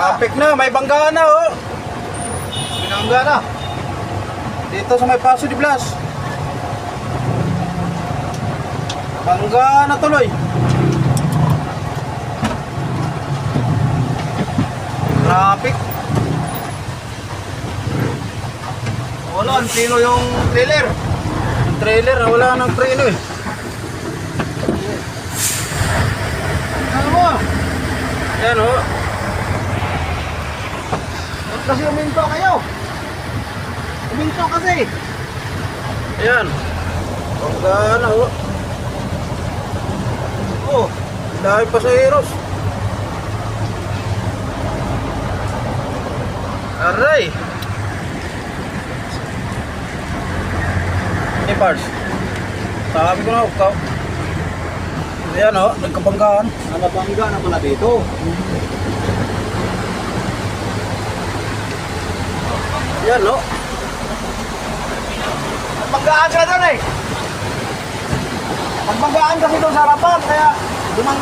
Traffic na, may banggaan na oh. Binangga na. Dito sa may Paso de Blas. Banggaan na tuloy. Traffic. Wala, sino yung trailer? Yung trailer, wala nang preno eh. Ano mo? Yan oh. Ba't kasi uminto kayo? Uminto kasi. Ayan. Banggaan na oh. Oh, Dahil pasaheros. Aray. Hey Pars. Sabi ko na ukaw. Ayan oh, nagkabanggaan. nabangga na pala dito. Ayan oh. Nagbanggaan sila doon eh. Nagbanggaan kasi doon sa harapan, kaya dumangga.